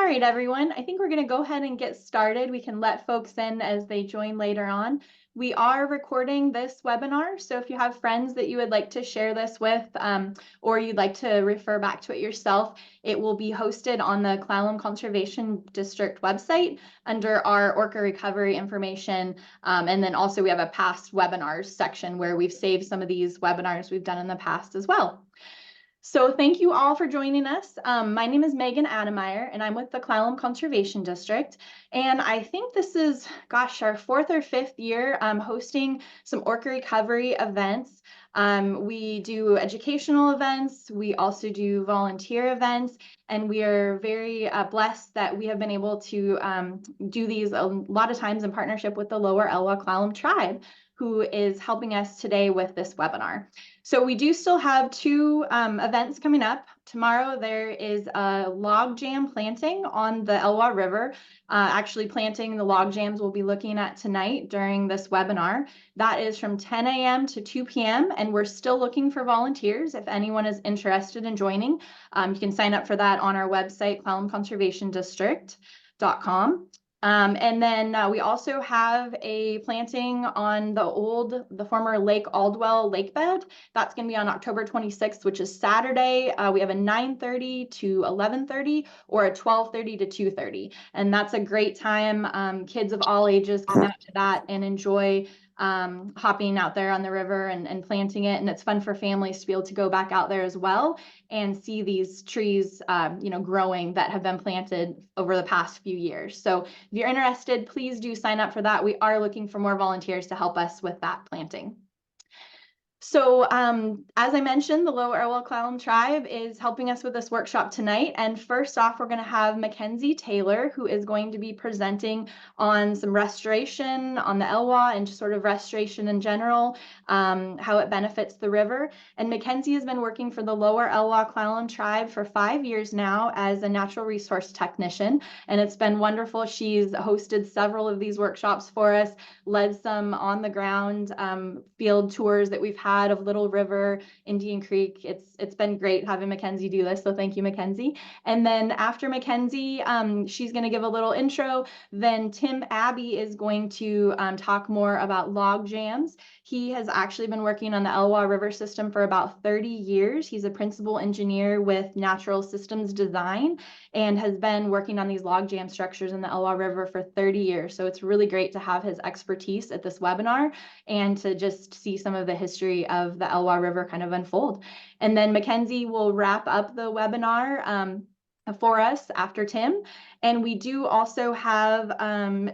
right, everyone. I think we're going to go ahead and get started. We can let folks in as they join later on. We are recording this webinar, so if you have friends that you would like to share this with, or you'd like to refer back to it yourself, it will be hosted on the Clallam Conservation District website under our orca recovery information. And then also we have a past webinars section where we've saved some of these webinars we've done in the past as well. So thank you all for joining us. My name is Megan Ademeyer, and I'm with the Clallam Conservation District. And I think this is, gosh, our 4th or 5th year hosting some orca recovery events. We do educational events. We also do volunteer events. And we are very blessed that we have been able to do these a lot of times in partnership with the Lower Elwha Clallam tribe, who is helping us today with this webinar. So we do still have 2 events coming up. Tomorrow there is a log jam planting on the Elwha River. Actually planting the log jams we'll be looking at tonight during this webinar. That is from 10 a.m. to 2 p.m. and we're still looking for volunteers. If anyone is interested in joining, you can sign up for that on our website, clallamconservationdistrict.com. And then we also have a planting on the former Lake Aldwell lake bed. That's going to be on October 26th, which is Saturday. We have a 9:30 to 11:30 or a 12:30 to 2:30. And that's a great time. Kids of all ages come out to that and enjoy hopping out there on the river and planting it. And it's fun for families to be able to go back out there as well and see these trees, growing that have been planted over the past few years. So if you're interested, please do sign up for that. We are looking for more volunteers to help us with that planting. So as I mentioned, the Lower Elwha Clallam tribe is helping us with this workshop tonight. And first off, we're going to have Mackenzie Taylor, who is going to be presenting on some restoration on the Elwha and just sort of restoration in general, how it benefits the river. And Mackenzie has been working for the Lower Elwha Clallam tribe for 5 years now as a natural resource technician. And it's been wonderful. She's hosted several of these workshops for us, led some on the ground field tours that we've had of Little River, Indian Creek. It's been great having Mackenzie do this, so thank you, Mackenzie. And then after Mackenzie, she's going to give a little intro. Then Tim Abbey is going to talk more about log jams. He has actually been working on the Elwha River system for about 30 years. He's a principal engineer with Natural Systems Design and has been working on these log jam structures in the Elwha River for 30 years. So it's really great to have his expertise at this webinar and to just see some of the history of the Elwha River kind of unfold. And then Mackenzie will wrap up the webinar for us after Tim. And we do also have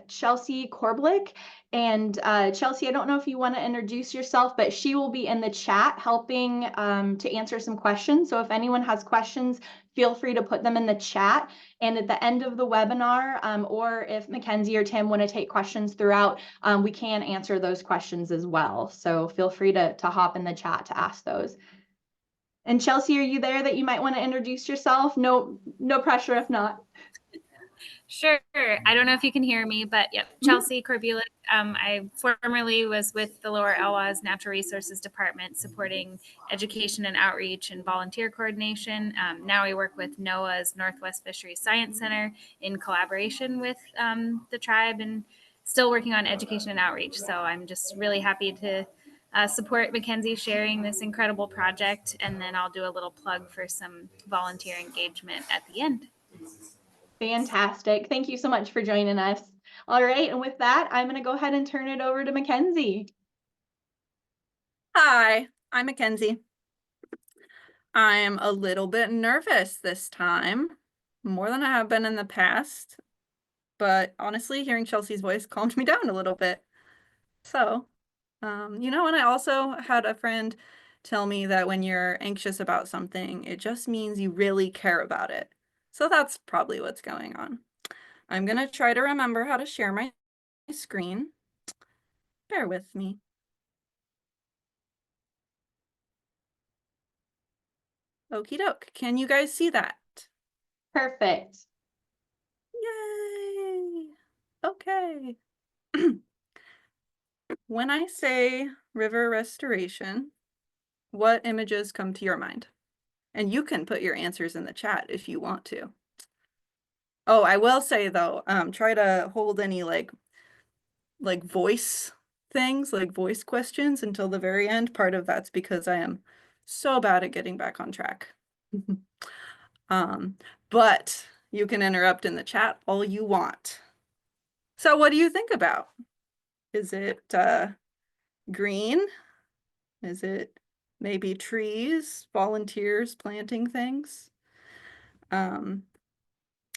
Chelsea Korblick. And Chelsea, I don't know if you want to introduce yourself, but she will be in the chat helping to answer some questions. So if anyone has questions, feel free to put them in the chat. And at the end of the webinar, or if Mackenzie or Tim want to take questions throughout, we can answer those questions as well. So feel free to hop in the chat to ask those. And Chelsea, are you there that you might want to introduce yourself? No pressure if not. Sure. I don't know if you can hear me, but yep, Chelsea Korbulik. I formerly was with the Lower Elwha's Natural Resources Department supporting education and outreach and volunteer coordination. Now we work with NOAA's Northwest Fisheries Science Center in collaboration with the tribe and still working on education and outreach. So I'm just really happy to support Mackenzie sharing this incredible project. And then I'll do a little plug for some volunteer engagement at the end. Fantastic. Thank you so much for joining us. All right, and with that, I'm going to go ahead and turn it over to Mackenzie. Hi, I'm Mackenzie. I'm a little bit nervous this time, more than I have been in the past, but honestly, hearing Chelsea's voice calmed me down a little bit. So, and I also had a friend tell me that when you're anxious about something, it just means you really care about it. So that's probably what's going on. I'm going to try to remember how to share my screen. Bear with me. Okie doke. Can you guys see that? Perfect. Yay! Okay. When I say river restoration, what images come to your mind? And you can put your answers in the chat if you want to. Oh, I will say though, try to hold any like voice things, like voice questions until the very end. Part of that's because I am so bad at getting back on track. Um, but you can interrupt in the chat all you want. So what do you think about? Is it green? Is it maybe trees, volunteers planting things?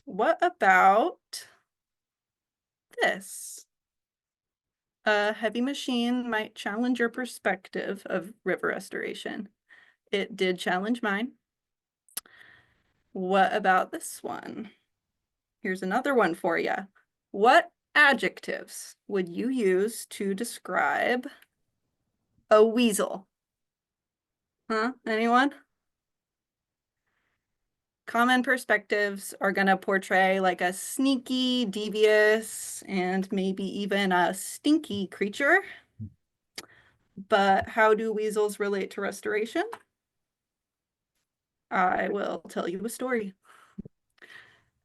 What about this? A heavy machine might challenge your perspective of river restoration. It did challenge mine. What about this one? Here's another one for you. What adjectives would you use to describe a weasel? Huh? Anyone? Common perspectives are going to portray like a sneaky, devious, and maybe even a stinky creature. But how do weasels relate to restoration? I will tell you a story.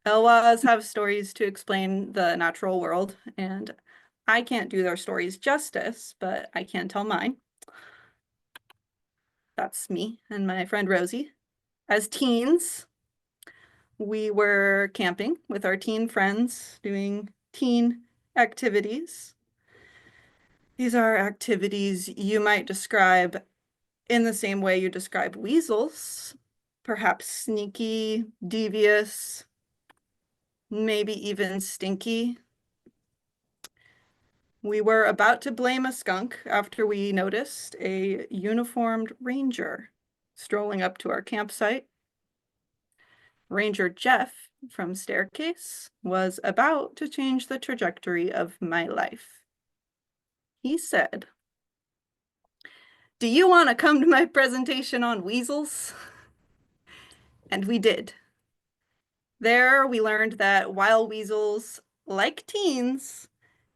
Elwhas have stories to explain the natural world, and I can't do their stories justice, but I can tell mine. That's me and my friend Rosie. As teens, we were camping with our teen friends, doing teen activities. These are activities you might describe in the same way you describe weasels, perhaps sneaky, devious, maybe even stinky. We were about to blame a skunk after we noticed a uniformed ranger strolling up to our campsite. Ranger Jeff from Staircase was about to change the trajectory of my life. He said, "Do you want to come to my presentation on weasels?" And we did. There we learned that while weasels, like teens,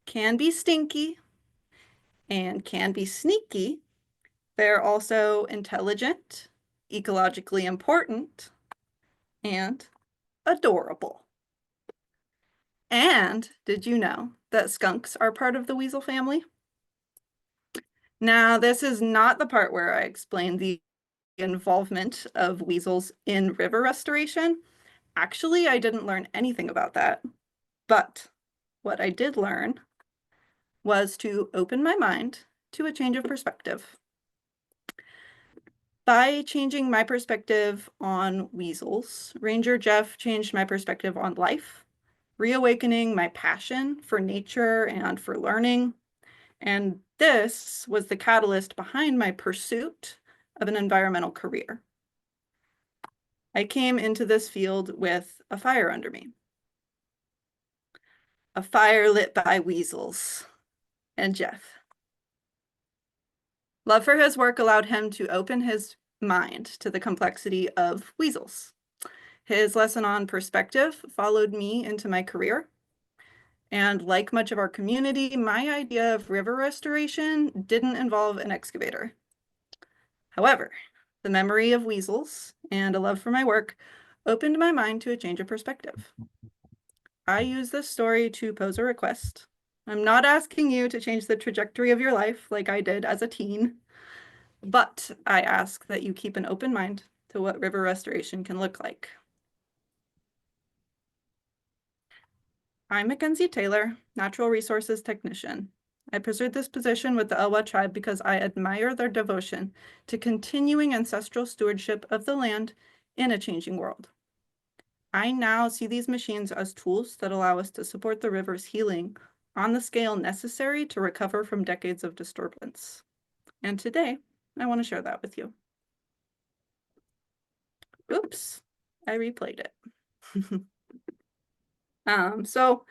can be stinky and can be sneaky, they're also intelligent, ecologically important, and adorable. And did you know that skunks are part of the weasel family? Now, this is not the part where I explain the involvement of weasels in river restoration. Actually, I didn't learn anything about that. But what I did learn was to open my mind to a change of perspective. By changing my perspective on weasels, Ranger Jeff changed my perspective on life, reawakening my passion for nature and for learning. And this was the catalyst behind my pursuit of an environmental career. I came into this field with a fire under me. A fire lit by weasels and Jeff. Love for his work allowed him to open his mind to the complexity of weasels. His lesson on perspective followed me into my career. And like much of our community, my idea of river restoration didn't involve an excavator. However, the memory of weasels and a love for my work opened my mind to a change of perspective. I use this story to pose a request. I'm not asking you to change the trajectory of your life like I did as a teen, but I ask that you keep an open mind to what river restoration can look like. I'm Mackenzie Taylor, Natural Resources Technician. I pursued this position with the Elwha tribe because I admire their devotion to continuing ancestral stewardship of the land in a changing world. I now see these machines as tools that allow us to support the river's healing on the scale necessary to recover from decades of disturbance. And today, I want to share that with you. Oops, I replayed it. So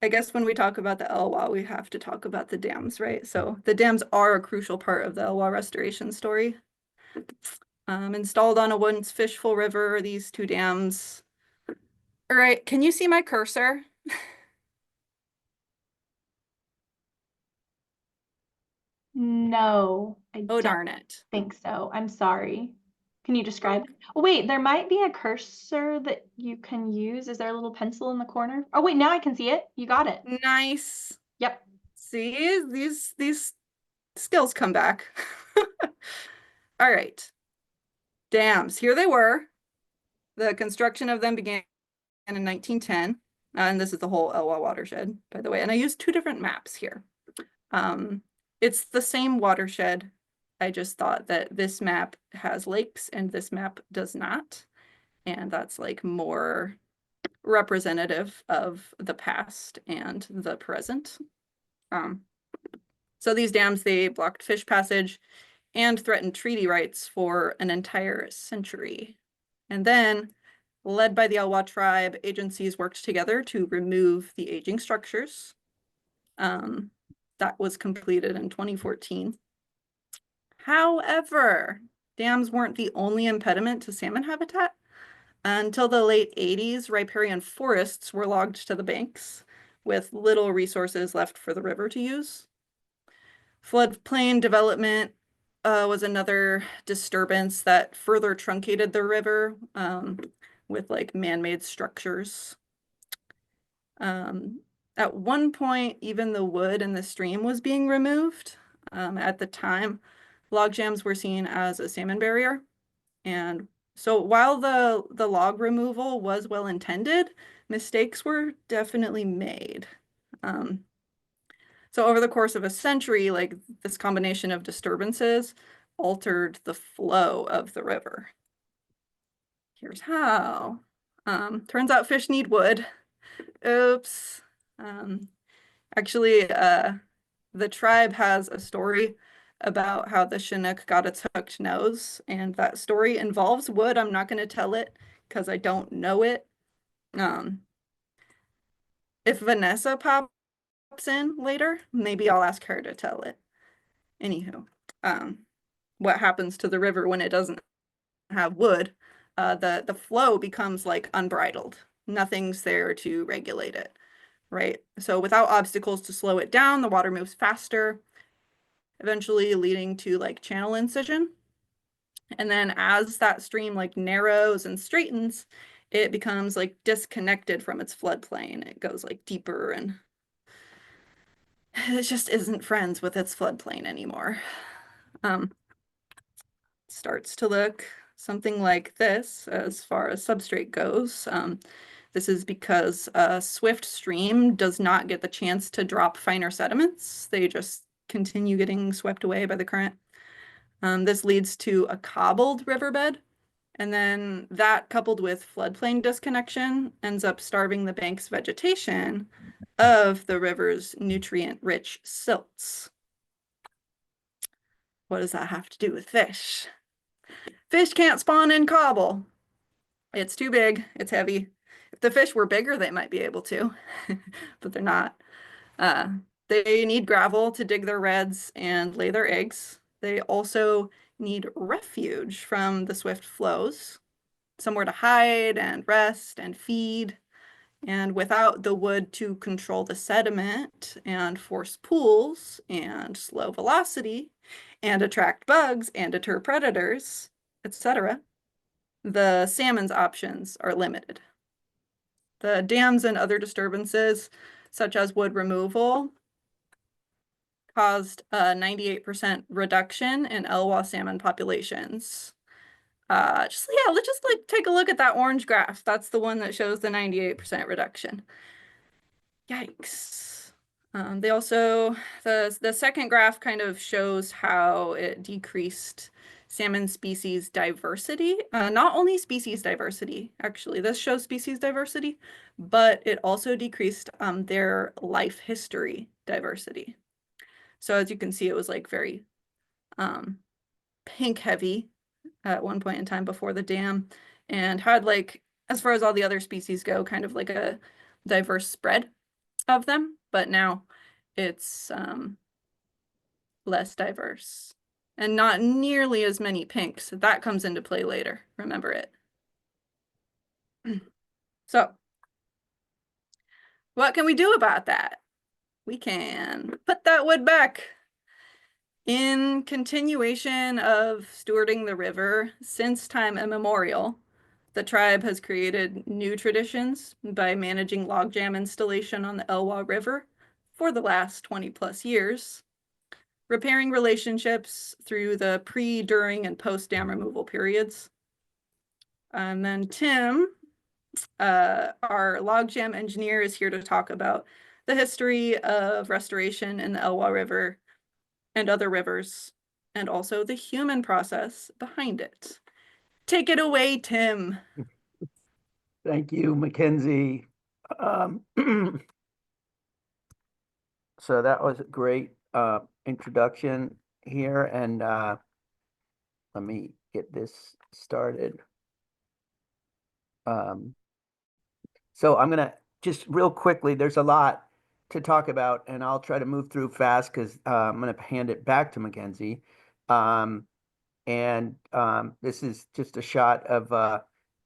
I guess when we talk about the Elwha, we have to talk about the dams, right? So the dams are a crucial part of the Elwha restoration story. Installed on a once fishful river, these two dams. All right, can you see my cursor? No, I Oh, don't darn it. think so. I'm sorry. Can you describe it? Oh, wait, there might be a cursor that you can use. Is there a little pencil in the corner? Oh, wait, now I can see it. You got it. Nice. Yep. See, these skills come back. All right. Dams, here they were. The construction of them began in 1910. And this is the whole Elwha watershed, by the way. And I used 2 different maps here. It's the same watershed. I just thought that this map has lakes and this map does not. And that's like more representative of the past and the present. So these dams, they blocked fish passage and threatened treaty rights for an entire century. And then, led by the Elwha tribe, agencies worked together to remove the aging structures. That was completed in 2014. However, dams weren't the only impediment to salmon habitat. Until the late 80s, riparian forests were logged to the banks, with little resources left for the river to use. Floodplain development was another disturbance that further truncated the river with like man-made structures. At one point, even the wood in the stream was being removed. At the time, log jams were seen as a salmon barrier. And so while the log removal was well intended, mistakes were definitely made. So over the course of a century, like this combination of disturbances altered the flow of the river. Here's how. Turns out fish need wood. Oops. Actually, the tribe has a story about how the Chinook got its hooked nose, and that story involves wood. I'm not going to tell it because I don't know it. If Vanessa pops in later, maybe I'll ask her to tell it. Anywho, what happens to the river when it doesn't have wood? The flow becomes like unbridled. Nothing's there to regulate it, right? So without obstacles to slow it down, the water moves faster, eventually leading to like channel incision. And then as that stream like narrows and straightens, it becomes like disconnected from its floodplain. It goes like deeper and it just isn't friends with its floodplain anymore. Starts to look something like this as far as substrate goes. This is because a swift stream does not get the chance to drop finer sediments. They just continue getting swept away by the current. This leads to a cobbled riverbed, and then that coupled with floodplain disconnection ends up starving the bank's vegetation of the river's nutrient-rich silts. What does that have to do with fish? Fish can't spawn in cobble. It's too big, it's heavy. If the fish were bigger, they might be able to, but they're not. They need gravel to dig their redds and lay their eggs. They also need refuge from the swift flows, somewhere to hide and rest and feed. And without the wood to control the sediment and force pools and slow velocity and attract bugs and deter predators, etc., the salmon's options are limited. The dams and other disturbances, such as wood removal, caused a 98% reduction in Elwha salmon populations. Let's just like take a look at that orange graph. That's the one that shows the 98% reduction. Yikes. They also, the second graph kind of shows how it decreased salmon species diversity. Not only species diversity, actually, this shows species diversity, but it also decreased their life history diversity. So as you can see, it was like very pink heavy at one point in time before the dam, and had like, as far as all the other species go, kind of like a diverse spread of them, but now it's less diverse and not nearly as many pinks. That comes into play later. Remember it. So what can we do about that? We can put that wood back. In continuation of stewarding the river since time immemorial, the tribe has created new traditions by managing logjam installation on the Elwha River for the last 20 plus years, repairing relationships through the pre, during, and post dam removal periods. And then Tim, our logjam engineer, is here to talk about the history of restoration in the Elwha River and other rivers, and also the human process behind it. Take it away, Tim. Thank you, Mackenzie. Um, so that was a great introduction here, and let me get this started. So I'm gonna just real quickly, there's a lot to talk about, and I'll try to move through fast because I'm gonna hand it back to Mackenzie. Um, and this is just a shot of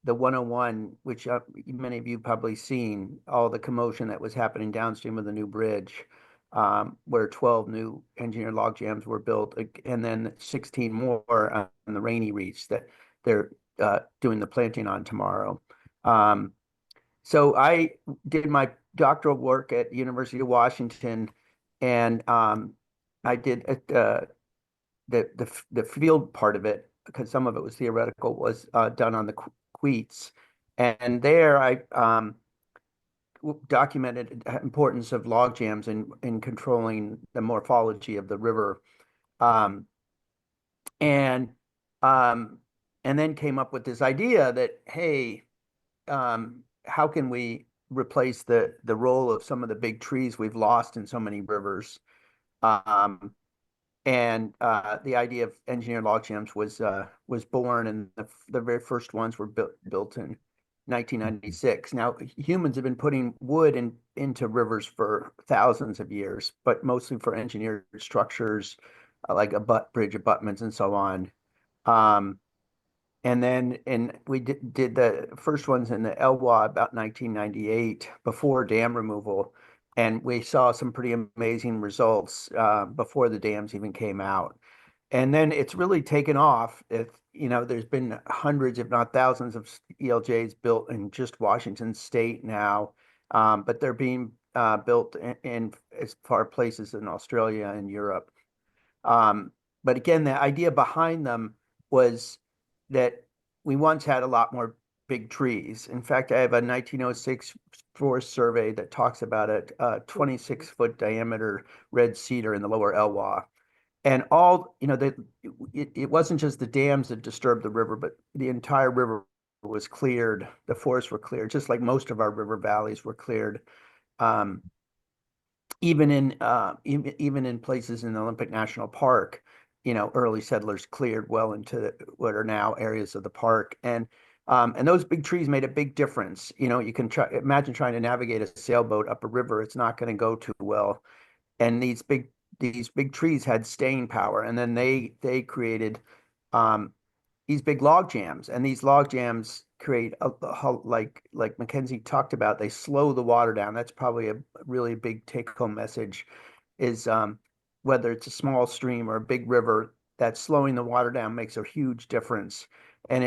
the 101, which many of you probably seen, all the commotion that was happening downstream of the new bridge, where 12 new engineered log jams were built, and then 16 more on the Rainy Reach that they're doing the planting on tomorrow. So I did my doctoral work at University of Washington, and I did the field part of it, because some of it was theoretical, was done on the Queets, and there I documented the importance of log jams in controlling the morphology of the river, um, and um, and then came up with this idea that, hey, how can we replace the role of some of the big trees we've lost in so many rivers? Um, and the idea of engineered log jams was born, and the very first ones were built in 1996. Now, humans have been putting wood into rivers for thousands of years, but mostly for engineered structures like bridge abutments and so on. Um, and we did the first ones in the Elwha about 1998, before dam removal, and we saw some pretty amazing results before the dams even came out. And then it's really taken off. There's been hundreds, if not thousands, of ELJs built in just Washington State now, but they're being built in as far places in Australia and Europe. But again, the idea behind them was that we once had a lot more big trees. In fact, I have a 1906 forest survey that talks about a 26-foot diameter red cedar in the lower Elwha. And it wasn't just the dams that disturbed the river, but the entire river was cleared. The forests were cleared, just like most of our river valleys were cleared. Um, even in places in the Olympic National Park, early settlers cleared well into what are now areas of the park, and those big trees made a big difference. You can imagine trying to navigate a sailboat up a river; it's not going to go too well. And these big trees had staying power, and then they created um, these big log jams, and these log jams create like Mackenzie talked about, they slow the water down. That's probably a really big take-home message, is whether it's a small stream or a big river, that slowing the water down makes a huge difference. And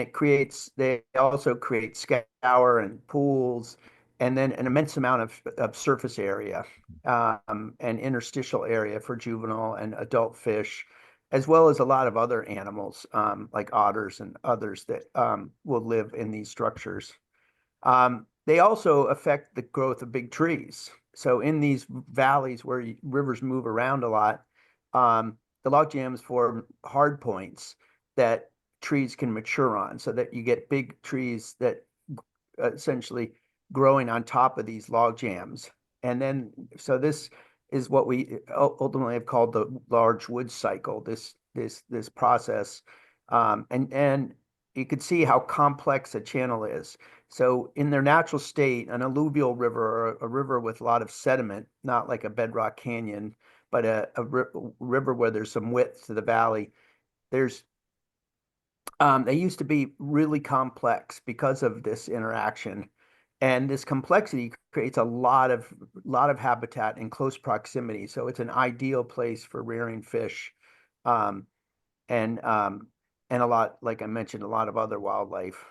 they also create scour and pools, and then an immense amount of surface area, and interstitial area for juvenile and adult fish, as well as a lot of other animals, like otters and others that will live in these structures. They also affect the growth of big trees. So in these valleys where rivers move around a lot, the log jams form hard points that trees can mature on, so that you get big trees that essentially growing on top of these log jams. And then, so this is what we ultimately have called the large wood cycle, this process. And you could see how complex a channel is. So in their natural state, an alluvial river, or a river with a lot of sediment, not like a bedrock canyon, but a river where there's some width to the valley, they used to be really complex because of this interaction. And this complexity creates a lot of habitat in close proximity. So it's an ideal place for rearing fish. um, and um, and a lot, like I mentioned, a lot of other wildlife.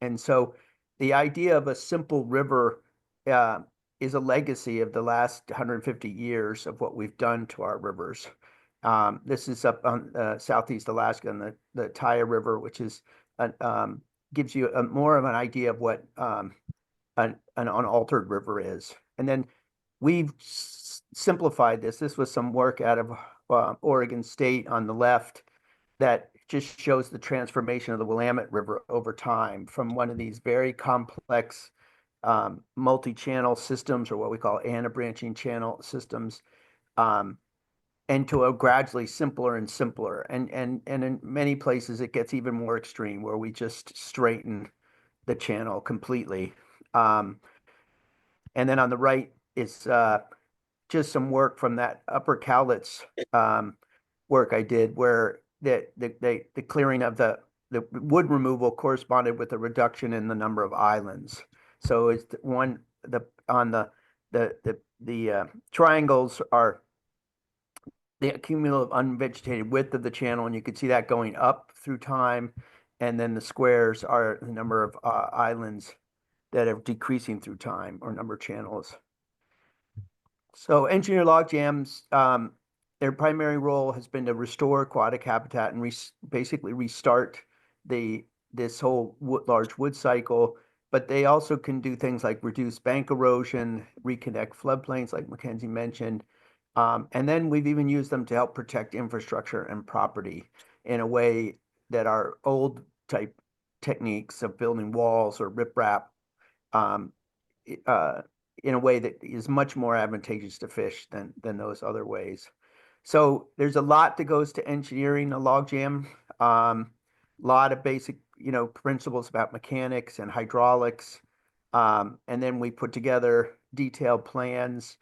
And so the idea of a simple river uh, is a legacy of the last 150 years of what we've done to our rivers. This is up on Southeast Alaska and the Taya River, which is gives you more of an idea of what an unaltered river is. And then we've simplified this. This was some work out of Oregon State on the left that just shows the transformation of the Willamette River over time from one of these very complex multi-channel systems, or what we call anti-branching channel systems, and to a gradually simpler and simpler. And in many places it gets even more extreme, where we just straighten the channel completely. And then on the right is just some work from that Upper Cowlitz work I did, where the clearing of the wood removal corresponded with a reduction in the number of islands. So it's one on the triangles are the cumulative unvegetated width of the channel, and you can see that going up through time. And then the squares are the number of islands that are decreasing through time, or number of channels. So engineer log jams, their primary role has been to restore aquatic habitat and basically restart this whole large wood cycle. But they also can do things like reduce bank erosion, reconnect floodplains, like Mackenzie mentioned. And then we've even used them to help protect infrastructure and property in a way that our old type techniques of building walls or riprap um, in a way that is much more advantageous to fish than those other ways. So there's a lot that goes to engineering a log jam. A lot of basic, principles about mechanics and hydraulics. And then we put together detailed plans.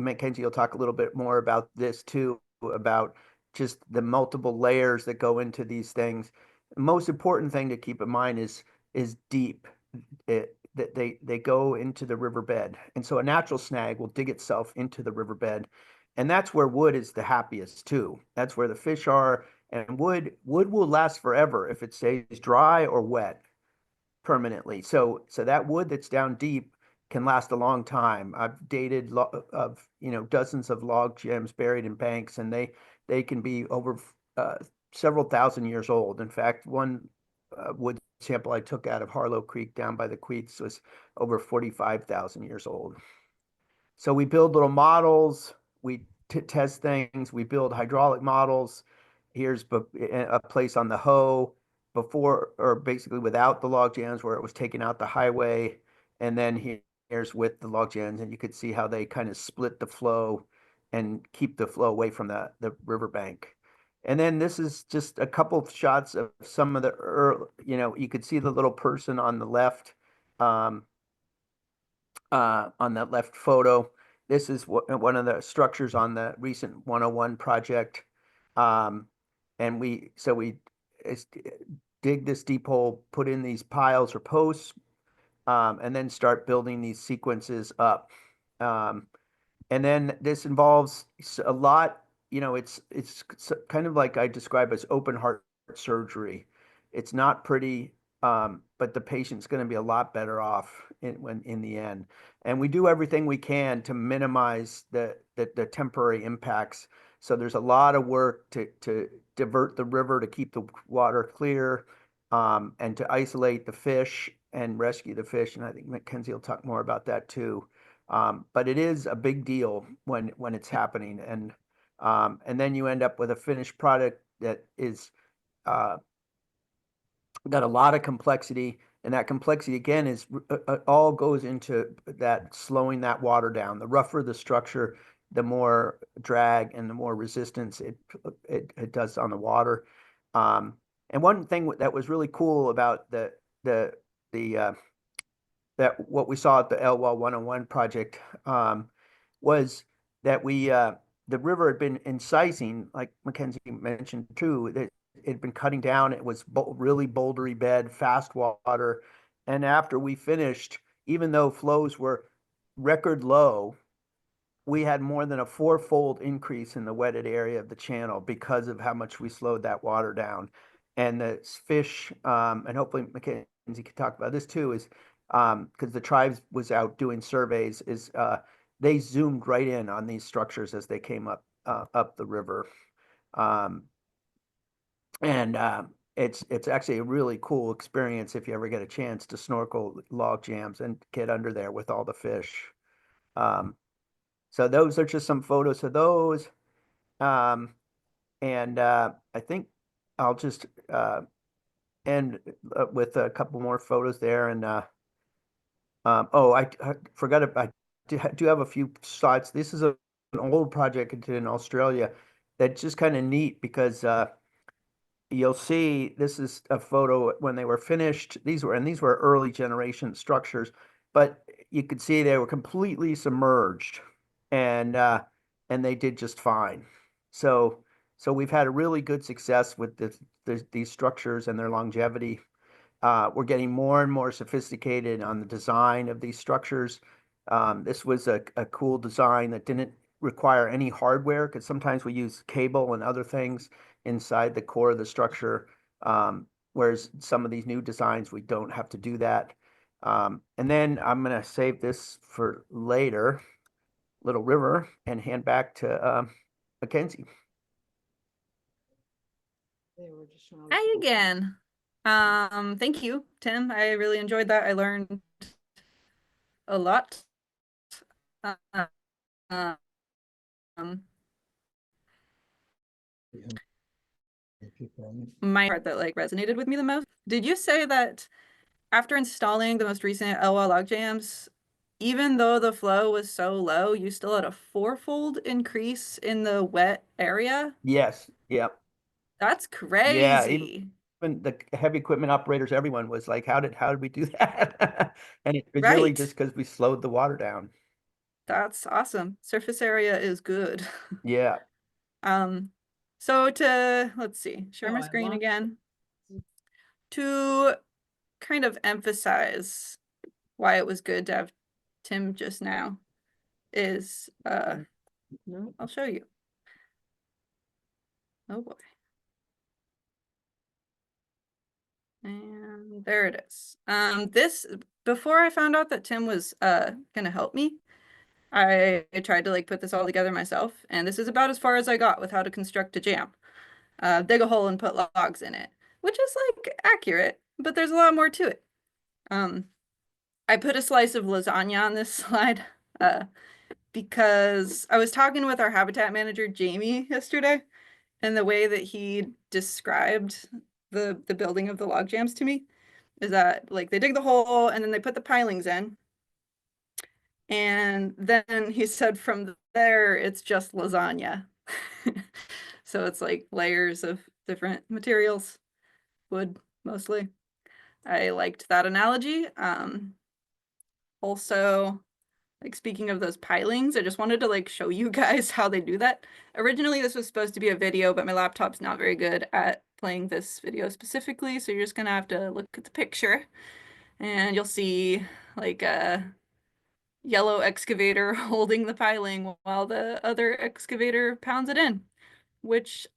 Mackenzie will talk a little bit more about this too, about just the multiple layers that go into these things. The most important thing to keep in mind is deep. That they go into the riverbed. And so a natural snag will dig itself into the riverbed. And that's where wood is the happiest too. That's where the fish are. And wood will last forever if it stays dry or wet permanently. So that wood that's down deep can last a long time. I've dated dozens of log jams buried in banks, and they can be over several thousand years old. In fact, one wood sample I took out of Harlow Creek down by the Queets was over 45,000 years old. So we build little models, we test things, we build hydraulic models. Here's a place on the Hoe before, or basically without the log jams, where it was taking out the highway. And then here's with the log jams, and you could see how they kind of split the flow and keep the flow away from the riverbank. And then this is just a couple of shots of some of the you could see the little person on the left, on that left photo. This is one of the structures on the recent 101 project. And we dig this deep hole, put in these piles or posts, and then start building these sequences up. And then this involves a lot, it's kind of like I describe as open heart surgery. It's not pretty, but the patient's going to be a lot better off in the end. And we do everything we can to minimize the temporary impacts. So there's a lot of work to divert the river to keep the water clear, and to isolate the fish and rescue the fish. And I think Mackenzie will talk more about that too. But it is a big deal when it's happening, and then you end up with a finished product that is got a lot of complexity, and that complexity again is all goes into that slowing that water down. The rougher the structure, the more drag and the more resistance it does on the water. And one thing that was really cool about that what we saw at the Elwha 101 project was that the river had been incising, like Mackenzie mentioned too, that it had been cutting down. It was really bouldery bed, fast water. And after we finished, even though flows were record low, we had more than a four-fold increase in the wetted area of the channel because of how much we slowed that water down. And the fish, and hopefully Mackenzie can talk about this too, is because the tribes was out doing surveys, is they zoomed right in on these structures as they came up the river. And it's actually a really cool experience if you ever get a chance to snorkel log jams and get under there with all the fish. So those are just some photos of those. And I think I'll just end with a couple more photos there. And oh, I forgot I do have a few slides. This is an old project I did in Australia that's just kind of neat because you'll see this is a photo when they were finished. These were early generation structures, but you could see they were completely submerged, and they did just fine. So we've had a really good success with these structures and their longevity. We're getting more and more sophisticated on the design of these structures. This was a cool design that didn't require any hardware, because sometimes we use cable and other things inside the core of the structure, whereas some of these new designs, we don't have to do that. And then I'm going to save this for later, Little River, and hand back to Mackenzie. Hi again. Thank you, Tim. I really enjoyed that. I learned a lot. Um, my part that like resonated with me the most. Did you say that after installing the most recent Elwha log jams, even though the flow was so low, you still had a four-fold increase in the wet area? Yes. Yep. That's Yeah. crazy. Even the heavy equipment operators, everyone was like, how did we do that? And it was really Right. just because we slowed the water down. That's awesome. Surface area is good. Yeah. So let's see, share my screen again. To kind of emphasize why it was good to have Tim just now is, No. I'll show you. Oh boy. And there it is. Before I found out that Tim was gonna help me, I tried to like put this all together myself, and this is about as far as I got with how to construct a jam. Dig a hole and put logs in it, which is like accurate, but there's a lot more to it. I put a slice of lasagna on this slide because I was talking with our habitat manager, Jamie, yesterday, and the way that he described the building of the log jams to me is that like they dig the hole and then they put the pilings in. And then he said from there, it's just lasagna. So it's like layers of different materials, wood mostly. I liked that analogy. Also, like speaking of those pilings, I just wanted to like show you guys how they do that. Originally, this was supposed to be a video, but my laptop's not very good at playing this video specifically, so you're just gonna have to look at the picture and you'll see like a yellow excavator holding the piling while the other excavator pounds it in, which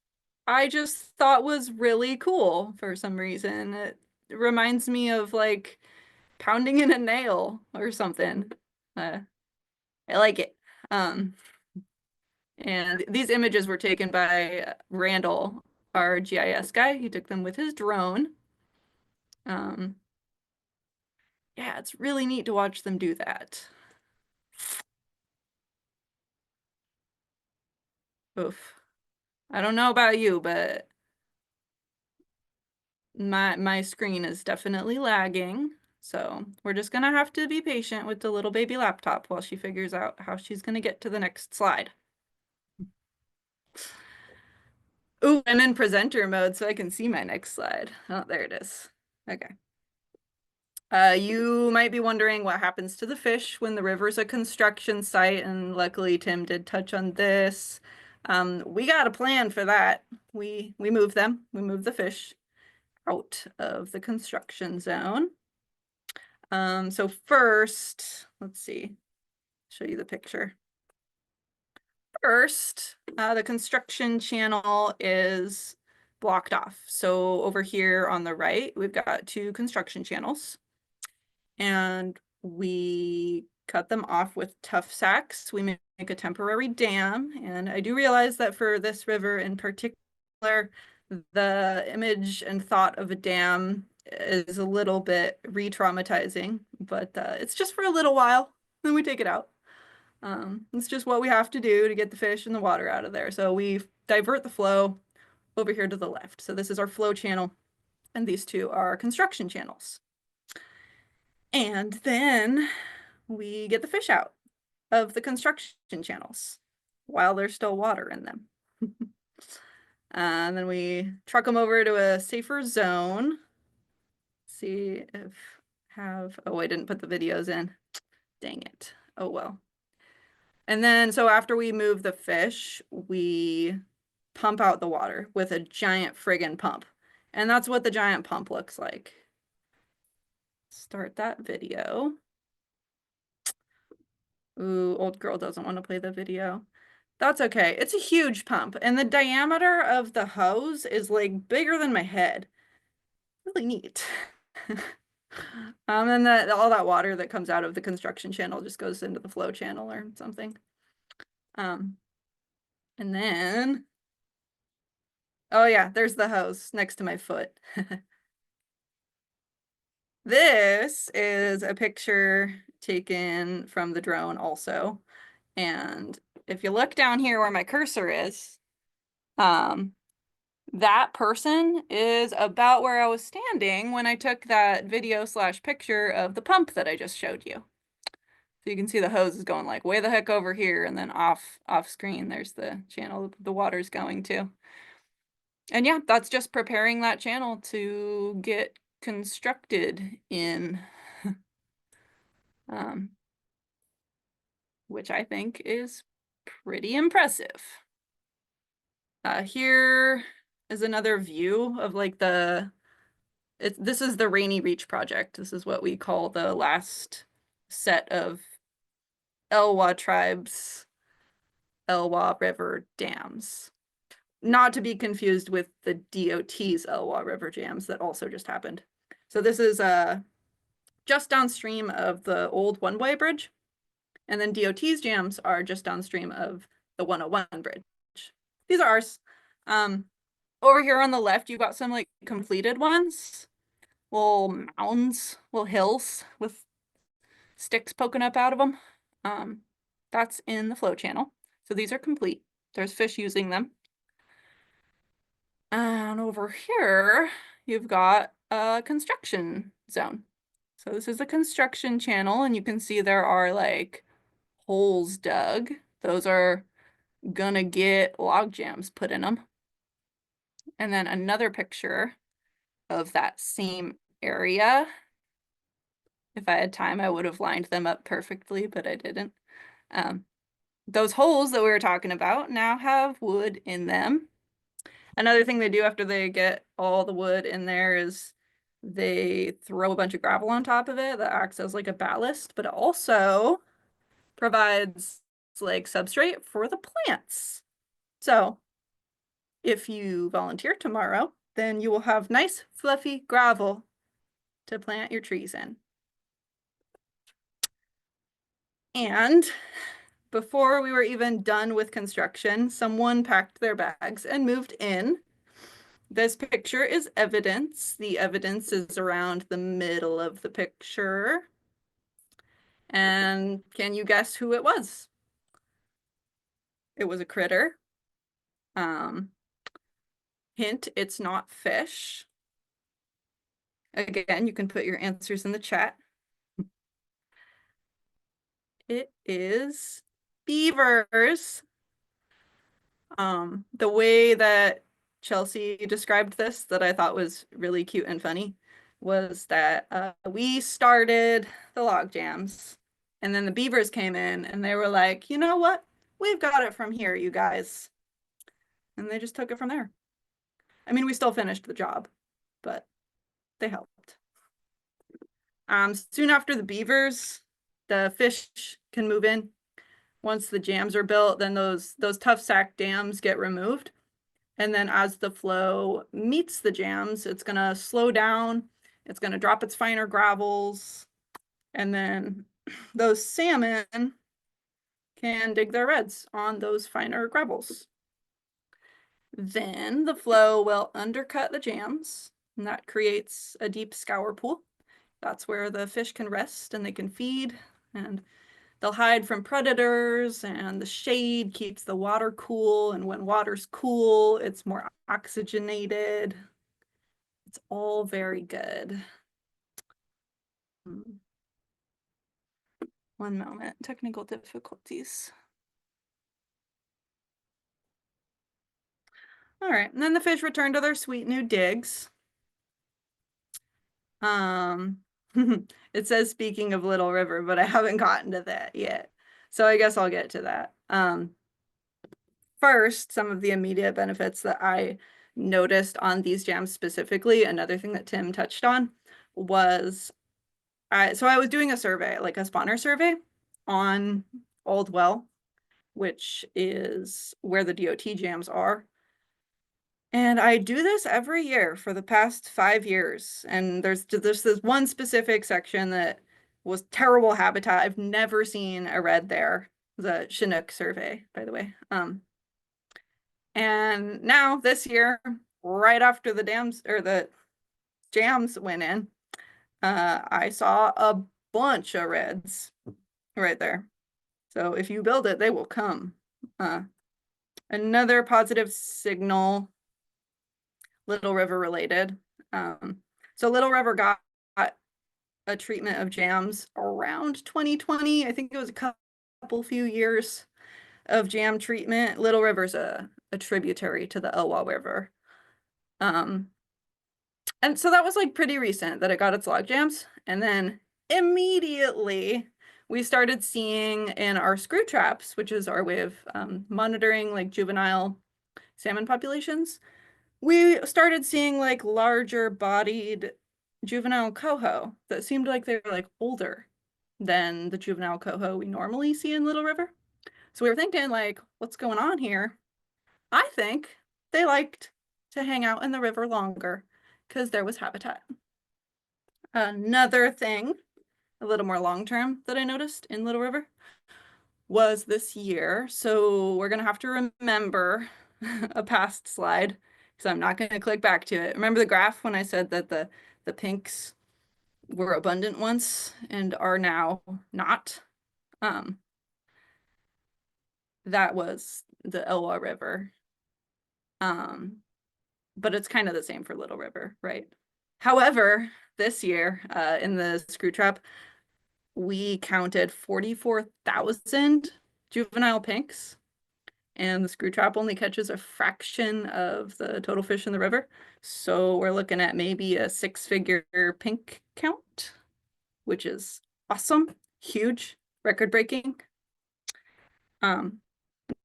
I just thought was really cool for some reason. It reminds me of like pounding in a nail or something. I like it. And these images were taken by Randall, our GIS guy. He took them with his drone. Yeah, it's really neat to watch them do that. Oof. I don't know about you, but my screen is definitely lagging. So we're just gonna have to be patient with the little baby laptop while she figures out how she's gonna get to the next slide. Ooh, I'm in presenter mode so I can see my next slide. Oh, there it is. Okay. You might be wondering what happens to the fish when the river's a construction site, and luckily Tim did touch on this. We got a plan for that. We move them. We move the fish out of the construction zone. So first, let's see, show you the picture. first, the construction channel is blocked off. So over here on the right, we've got 2 construction channels, and we cut them off with tough sacks. We make a temporary dam, and I do realize that for this river in particular, the image and thought of a dam is a little bit re-traumatizing, but it's just for a little while, then we take it out. It's just what we have to do to get the fish and the water out of there. So we divert the flow over here to the left. So this is our flow channel, and these 2 are construction channels. And then we get the fish out of the construction channels while there's still water in them. And then we truck them over to a safer zone. See if oh, I didn't put the videos in. Dang it. Oh, well. And then, so after we move the fish, we pump out the water with a giant friggin' pump. And that's what the giant pump looks like. Start that video. Ooh, old girl doesn't want to play the video. That's okay. It's a huge pump, and the diameter of the hose is like bigger than my head. Really neat. And all that water that comes out of the construction channel just goes into the flow channel or something. And then, oh yeah, there's the hose next to my foot. This is a picture taken from the drone also. And if you look down here where my cursor is, that person is about where I was standing when I took that video / picture of the pump that I just showed you. So you can see the hose is going like way the heck over here, and then off screen there's the channel the water's going to. And yeah, that's just preparing that channel to get constructed in, which I think is pretty impressive. Here is another view of like this is the Rainy Reach project. This is what we call the last set of Elwha tribes, Elwha River dams. Not to be confused with the DOT's Elwha River dams that also just happened. So this is just downstream of the old one-way bridge. And then DOT's dams are just downstream of the 101 bridge. These are ours. Over here on the left, you've got some like completed ones. Little mounds, little hills with sticks poking up out of them. That's in the flow channel. So these are complete. There's fish using them. And over here, you've got a construction zone. So this is a construction channel, and you can see there are like holes dug. Those are gonna get log jams put in them. And then another picture of that same area. If I had time, I would have lined them up perfectly, but I didn't. Those holes that we were talking about now have wood in them. Another thing they do after they get all the wood in there is they throw a bunch of gravel on top of it that acts as like a ballast, but it also provides like substrate for the plants. So if you volunteer tomorrow, then you will have nice fluffy gravel to plant your trees in. And before we were even done with construction, someone packed their bags and moved in. This picture is evidence. The evidence is around the middle of the picture. And can you guess who it was? It was a critter. Hint, it's not fish. Again, you can put your answers in the chat. It is beavers. The way that Chelsea described this that I thought was really cute and funny was that we started the log jams, and then the beavers came in and they were like, you know what? We've got it from here, you guys. And they just took it from there. I mean, we still finished the job, but they helped. Soon after the beavers, the fish can move in. once the jams are built, then those tough sack dams get removed. And then as the flow meets the jams, it's going to slow down. It's going to drop its finer gravels. And then those salmon can dig their redds on those finer gravels. Then the flow will undercut the jams, and that creates a deep scour pool. That's where the fish can rest and they can feed, and they'll hide from predators, and the shade keeps the water cool. And when water's cool, it's more oxygenated. It's all very good. One moment, technical difficulties. All right, and then the fish return to their sweet new digs. It says speaking of Little River, but I haven't gotten to that yet. So I guess I'll get to that. First, some of the immediate benefits that I noticed on these jams specifically, another thing that Tim touched on was, so I was doing a survey, like a spawner survey on Old Well, which is where the DOT jams are. And I do this every year for the past 5 years. And there's this one specific section that was terrible habitat. I've never seen a red there. The Chinook survey, by the way. And now this year, right after the dams or the jams went in, I saw a bunch of reds right there. So if you build it, they will come. Another positive signal, Little River related. So Little River got a treatment of jams around 2020. I think it was a few years of jam treatment. Little River's a tributary to the Elwha River. And so that was like pretty recent that it got its log jams. And then immediately we started seeing in our screw traps, which is our way of monitoring like juvenile salmon populations, we started seeing like larger bodied juvenile coho that seemed like they were like older than the juvenile coho we normally see in Little River. So we were thinking like, what's going on here? I think they liked to hang out in the river longer because there was habitat. Another thing, a little more long-term that I noticed in Little River was this year. So we're gonna have to remember a past slide because I'm not gonna click back to it. Remember the graph when I said that the pinks were abundant once and are now not? That was the Elwha River. But it's kind of the same for Little River, right? However, this year in the screw trap, we counted 44,000 juvenile pinks, and the screw trap only catches a fraction of the total fish in the river. So we're looking at maybe a 6-figure pink count, which is awesome, huge, record-breaking.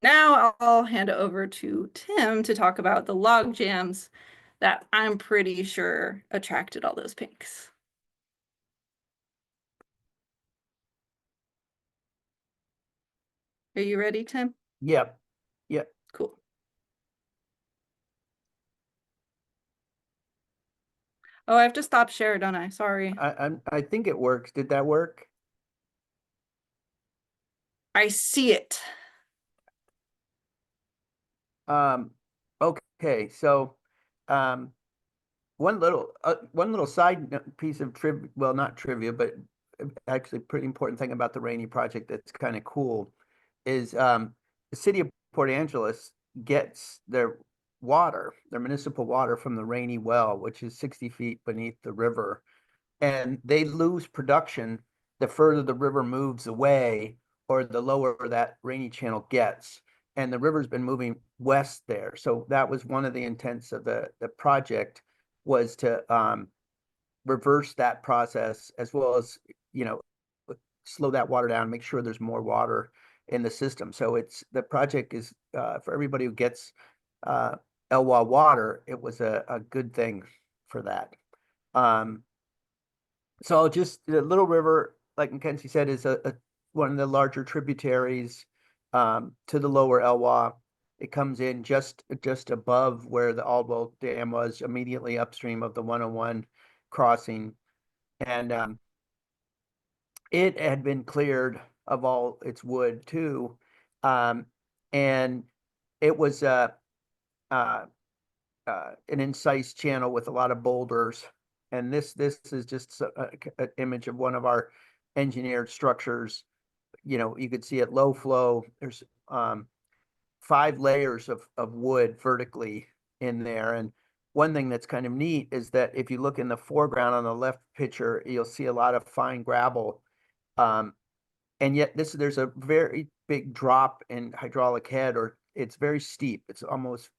Now I'll hand it over to Tim to talk about the log jams that I'm pretty sure attracted all those pinks. Are you ready, Tim? Yep. Yep. Cool. Oh, I have to stop share, don't I? Sorry. I think it works. Did that work? I see it. Okay, so one little piece of trivia, well, not trivia, but actually pretty important thing about the Rainy project that's kind of cool is the city of Port Angeles gets their municipal water from the Rainy well, which is 60 feet beneath the river, and they lose production the further the river moves away or the lower that Rainy channel gets. And the river's been moving west there. So that was one of the intents of the project, was to reverse that process, as well as, slow that water down, make sure there's more water in the system. So the project is for everybody who gets Elwha water, it was a good thing for that. So just the Little River, like Mackenzie said, is one of the larger tributaries to the lower Elwha. It comes in just above where the Aldwell Dam was, immediately upstream of the 101 crossing. And it had been cleared of all its wood too. And it was an incised channel with a lot of boulders. And this is just an image of one of our engineered structures. You could see at low flow, there's 5 layers of wood vertically in there. And one thing that's kind of neat is that if you look in the foreground on the left picture, you'll see a lot of fine gravel. And yet there's a very big drop in hydraulic head, or it's very steep. It's about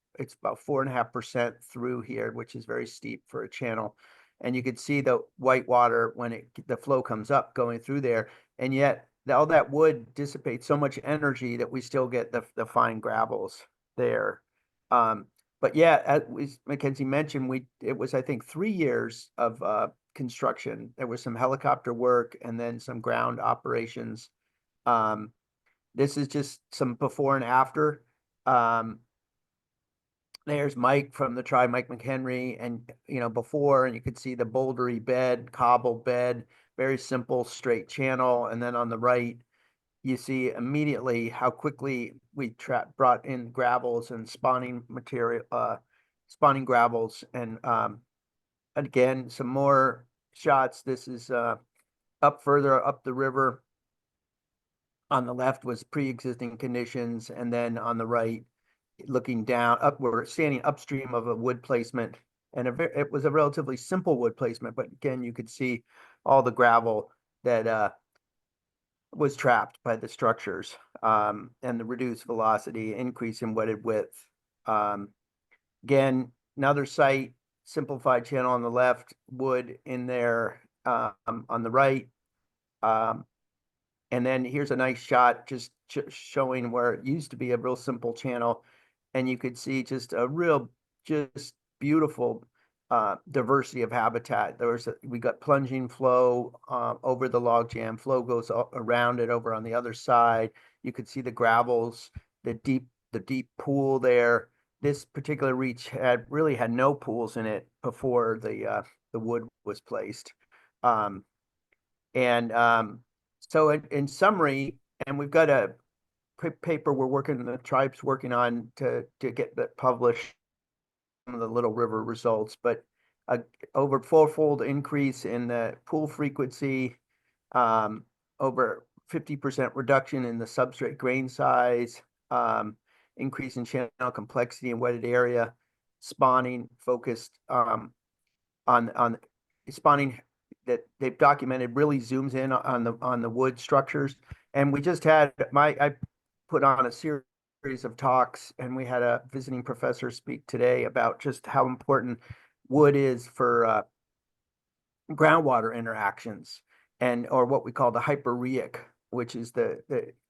4.5% through here, which is very steep for a channel. And you could see the white water when the flow comes up going through there. And yet all that wood dissipates so much energy that we still get the fine gravels there. But yeah, as Mackenzie mentioned, it was, I think, 3 years of construction. There was some helicopter work and then some ground operations. This is just some before and after. There's Mike from the tribe, Mike McHenry, and before, and you could see the bouldery bed, cobble bed, very simple straight channel. And then on the right, you see immediately how quickly we brought in gravels and spawning material, spawning gravels. And again, some more shots. This is up further up the river. On the left was pre-existing conditions, and then on the right, looking down we're standing upstream of a wood placement, and it was a relatively simple wood placement, but again, you could see all the gravel that was trapped by the structures, and the reduced velocity, increase in wetted width. Again, another site, simplified channel on the left, wood in there on the right. And then here's a nice shot just showing where it used to be a real simple channel. And you could see just a real, just beautiful diversity of habitat. We got plunging flow over the log jam. Flow goes around it over on the other side. You could see the gravels, the deep pool there. This particular reach really had no pools in it before the wood was placed. So in summary, and we've got a paper the tribe's working on to get that published, some of the Little River results, but over 4-fold increase in the pool frequency, over 50% reduction in the substrate grain size, increase in channel complexity and wetted area, spawning focused on spawning that they've documented really zooms in on the wood structures. And we just had I put on a series of talks, and we had a visiting professor speak today about just how important wood is for groundwater interactions, or what we call the hyperrheic, which is the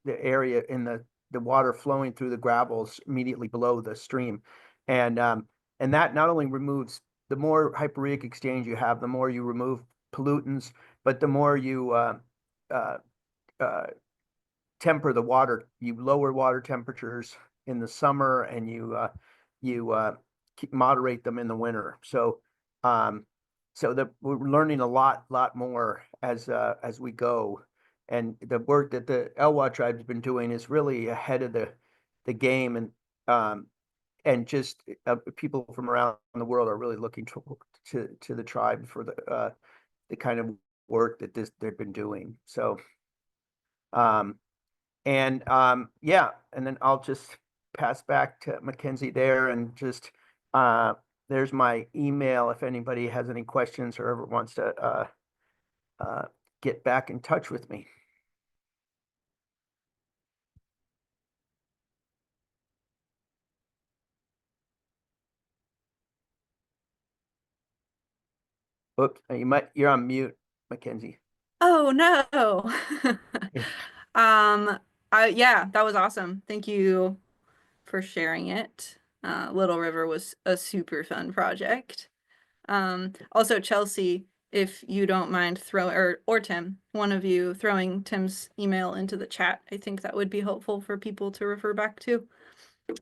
area in the water flowing through the gravels immediately below the stream. And that not only removes, the more hyperrheic exchange you have, the more you remove pollutants, but the more you temper the water. You lower water temperatures in the summer, and you moderate them in the winter. So that we're learning a lot more as we go. And the work that the Elwha tribe's been doing is really ahead of the game, and just people from around the world are really looking to the tribe for the kind of work that they've been doing. So, yeah, and then I'll just pass back to Mackenzie there, and just there's my email if anybody has any questions or ever wants to get back in touch with me. Oops, you're on mute, Mackenzie. Oh no. Yeah. Yeah, that was awesome. Thank you for sharing it. Little River was a super fun project. Also, Chelsea, if you don't mind or Tim, one of you throwing Tim's email into the chat. I think that would be helpful for people to refer back to.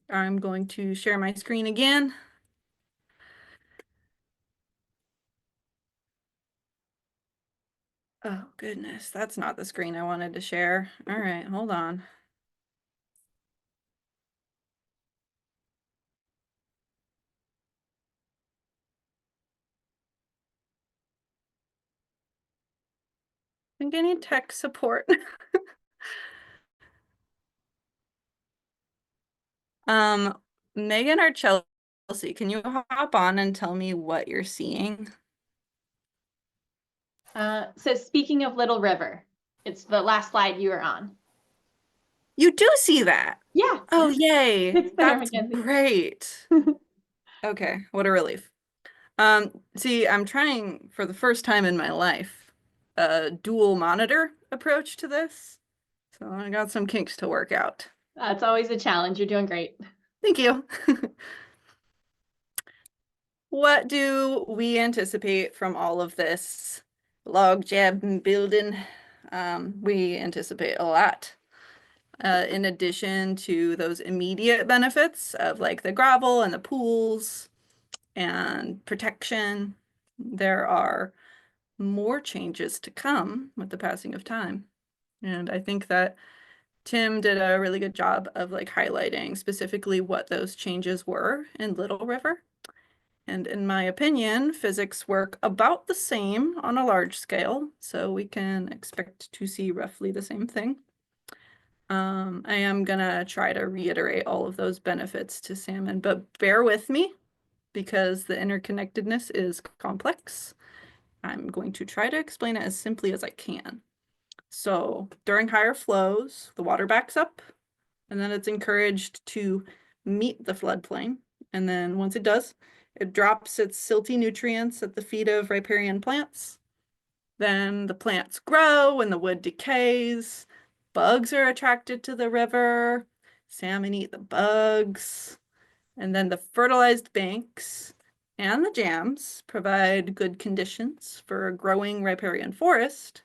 I'm going to share my screen again. Oh goodness, that's not the screen I wanted to share. All right, hold on. I think I need tech support. Megan or Chelsea, can you hop on and tell me what you're seeing? So speaking of Little River, it's the last slide you were on. You do see that. Yeah. Oh, yay. It's there, That's Mackenzie. great. Okay, what a relief. See, I'm trying for the first time in my life a dual monitor approach to this. So I got some kinks to work out. It's always a challenge. You're doing great. Thank you. What do we anticipate from all of this log jam building? We anticipate a lot. In addition to those immediate benefits of like the gravel and the pools and protection, there are more changes to come with the passing of time. And I think that Tim did a really good job of like highlighting specifically what those changes were in Little River. And in my opinion, physics work about the same on a large scale, so we can expect to see roughly the same thing. I am gonna try to reiterate all of those benefits to salmon, but bear with me because the interconnectedness is complex. I'm going to try to explain it as simply as I can. So during higher flows, the water backs up, and then it's encouraged to meet the floodplain. And then once it does, it drops its silty nutrients at the feet of riparian plants. Then the plants grow and the wood decays. Bugs are attracted to the river. Salmon eat the bugs. And then the fertilized banks and the jams provide good conditions for a growing riparian forest,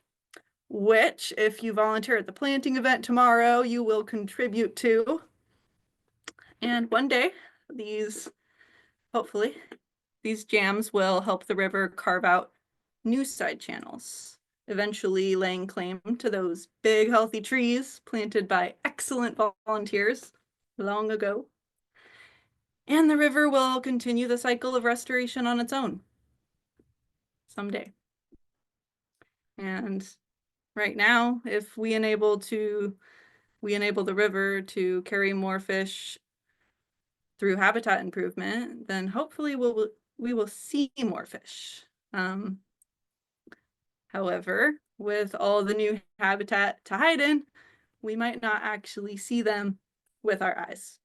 which, if you volunteer at the planting event tomorrow, you will contribute to. And one day, hopefully, these jams will help the river carve out new side channels, eventually laying claim to those big, healthy trees planted by excellent volunteers long ago. And the river will continue the cycle of restoration on its own someday. And right now, if we enable the river to carry more fish through habitat improvement, then hopefully we will see more fish. However, with all the new habitat to hide in, we might not actually see them with our eyes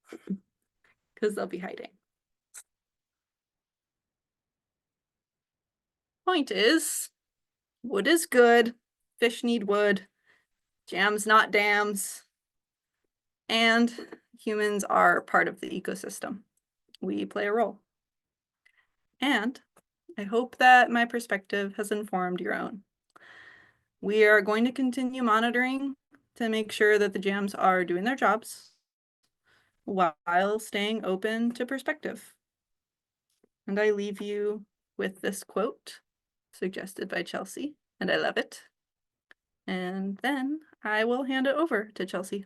because they'll be hiding. Point is, wood is good, fish need wood, jams not dams, and humans are part of the ecosystem. We play a role. And I hope that my perspective has informed your own. We are going to continue monitoring to make sure that the jams are doing their jobs while staying open to perspective. And I leave you with this quote suggested by Chelsea, and I love it. And then I will hand it over to Chelsea.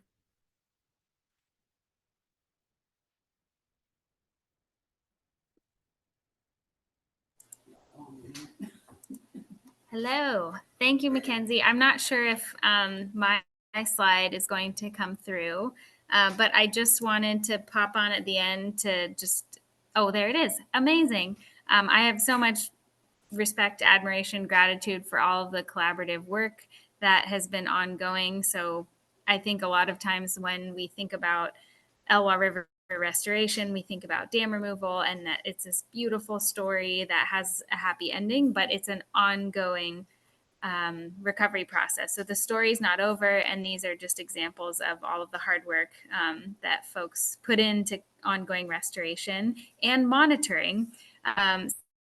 Hello. Thank you, Mackenzie. I'm not sure if my slide is going to come through, but I just wanted to pop on at the end to just, oh, there it is. Amazing. I have so much respect, admiration, gratitude for all of the collaborative work that has been ongoing. So I think a lot of times when we think about Elwha River restoration, we think about dam removal and that it's this beautiful story that has a happy ending, but it's an ongoing recovery process. So the story's not over, and these are just examples of all of the hard work that folks put into ongoing restoration and monitoring.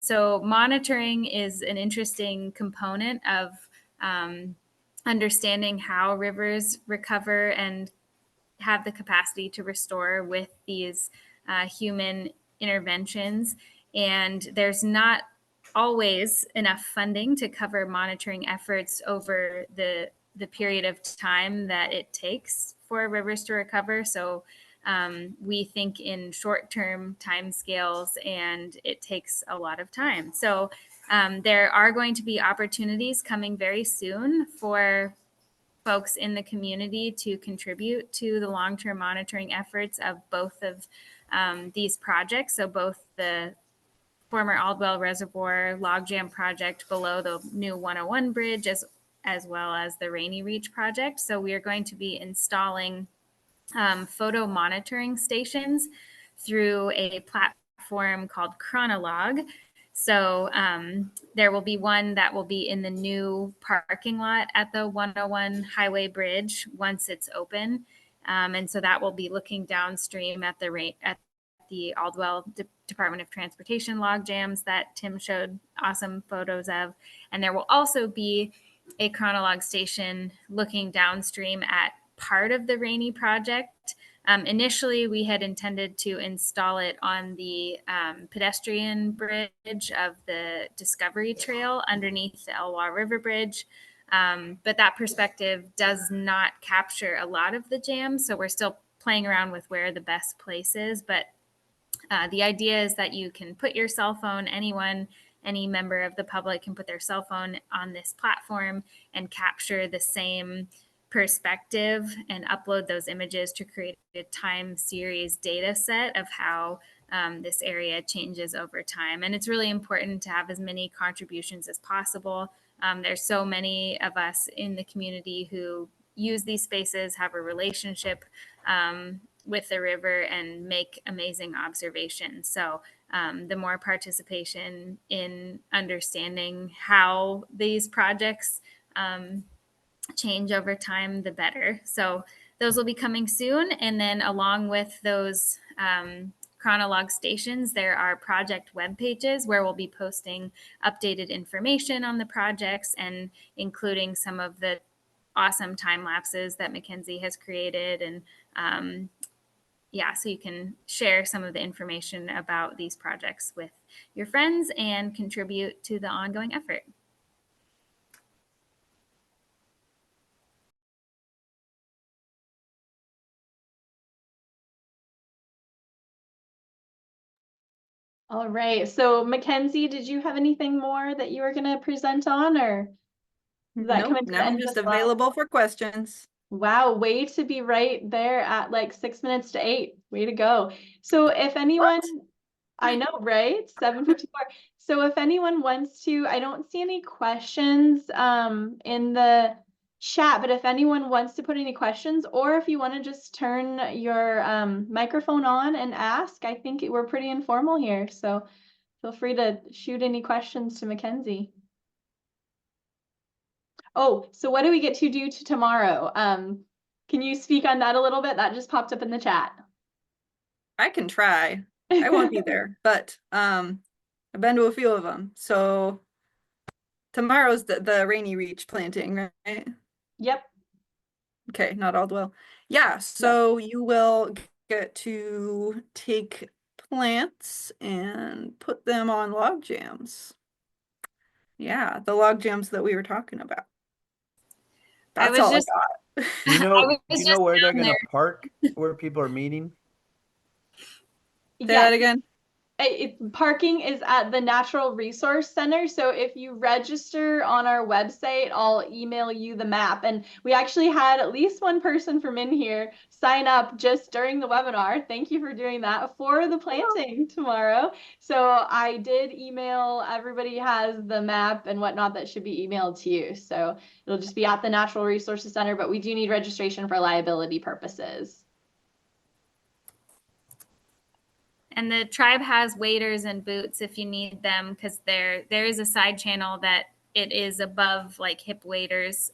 so monitoring is an interesting component of understanding how rivers recover and have the capacity to restore with these human interventions. And there's not always enough funding to cover monitoring efforts over the period of time that it takes for rivers to recover. So we think in short-term timescales, and it takes a lot of time. So there are going to be opportunities coming very soon for folks in the community to contribute to the long-term monitoring efforts of both of these projects. So both the former Aldwell Reservoir logjam project below the new 101 bridge, as well as the Rainy Reach project. So we are going to be installing photo monitoring stations through a platform called Chronolog. So there will be one that will be in the new parking lot at the 101 Highway Bridge once it's open. And so that will be looking downstream at the Aldwell Department of Transportation log jams that Tim showed awesome photos of. And there will also be a Chronolog station looking downstream at part of the Rainy project. Initially, we had intended to install it on the pedestrian bridge of the Discovery Trail underneath the Elwha River Bridge. But that perspective does not capture a lot of the jam. So we're still playing around with where the best place is. But the idea is that you can put your cell phone, any member of the public can put their cell phone on this platform and capture the same perspective and upload those images to create a time series data set of how this area changes over time. And it's really important to have as many contributions as possible. There's so many of us in the community who use these spaces, have a relationship with the river, and make amazing observations. So the more participation in understanding how these projects change over time, the better. So those will be coming soon. And then along with those Chronolog stations, there are project web pages where we'll be posting updated information on the projects and including some of the awesome time lapses that Mackenzie has created. And yeah, so you can share some of the information about these projects with your friends and contribute to the ongoing effort. All right. So Mackenzie, did you have anything more that you were going to present on, or does that come Nope, into the now I'm end of just the slide? available for questions. Wow, way to be right there at like 6 minutes to 8. Way to go. So if anyone, I know, right? 7:54. So if anyone wants to, I don't see any questions in the chat, but if anyone wants to put any questions, or if you want to just turn your microphone on and ask, I think we're pretty informal here. So feel free to shoot any questions to Mackenzie. Oh, so what do we get to do tomorrow? Can you speak on that a little bit? That just popped up in the chat. I can try. I won't be there, but I've been to a few of them. So tomorrow's the Rainy Reach planting, right? Yep. Okay, not Aldwell. Yeah, so you will get to take plants and put them on log jams. Yeah, the log jams that we were talking about. That's all I got. Do you know where they're down going to park, where people are meeting? Say that again. Parking is at the Natural Resource Center. So if you register on our website, I'll email you the map. And we actually had at least one person from in here sign up just during the webinar. Thank you for doing that, for the planting tomorrow. So I did email, everybody has the map and whatnot that should be emailed to you. So it'll just be at the Natural Resources Center, but we do need registration for liability purposes. And the tribe has waders and boots if you need them, because there is a side channel that it is above like hip waders.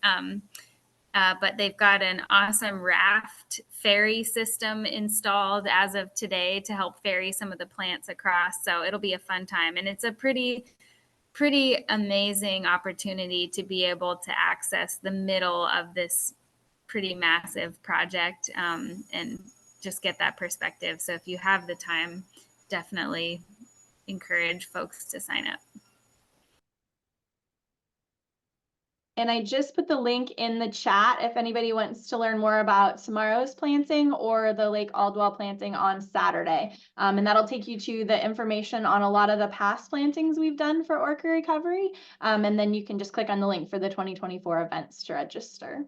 but they've got an awesome raft ferry system installed as of today to help ferry some of the plants across. So it'll be a fun time. And it's a pretty amazing opportunity to be able to access the middle of this pretty massive project, and just get that perspective. So if you have the time, definitely encourage folks to sign up. And I just put the link in the chat if anybody wants to learn more about tomorrow's planting or the Lake Aldwell planting on Saturday. And that'll take you to the information on a lot of the past plantings we've done for orca recovery. And then you can just click on the link for the 2024 events to register.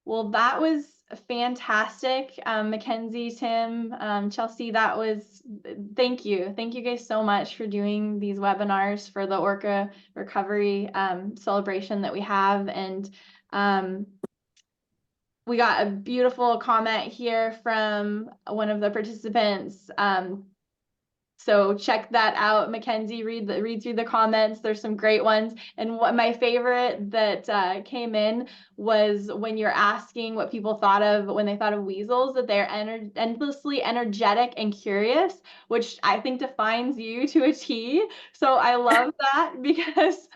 Well, that was fantastic. Mackenzie, Tim, Chelsea, that was, thank you. Thank you guys so much for doing these webinars for the orca recovery celebration that we have. And we got a beautiful comment here from one of the participants. So check that out, Mackenzie, read through the comments. There's some great ones. And what my favorite that came in was when you're asking what people thought of when they thought of weasels, that they're endlessly energetic and curious, which I think defines you to a T. So I love that because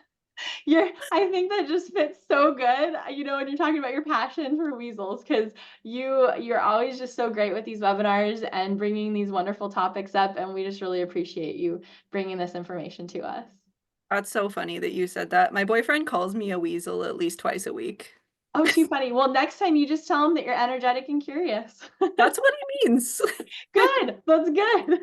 I think that just fits so good, you know, when you're talking about your passion for weasels, because you're always just so great with these webinars and bringing these wonderful topics up, and we just really appreciate you bringing this information to us. That's so funny that you said that. My boyfriend calls me a weasel at least twice a week. Oh, too funny. Well, next time you just tell him that you're energetic and curious. That's what he means. Good. That's good.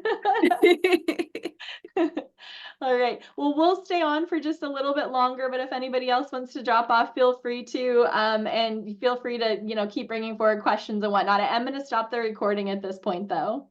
All right. Well, we'll stay on for just a little bit longer, but if anybody else wants to drop off, feel free to, and feel free to, you know, keep bringing forward questions and whatnot. I am going to stop the recording at this point, though.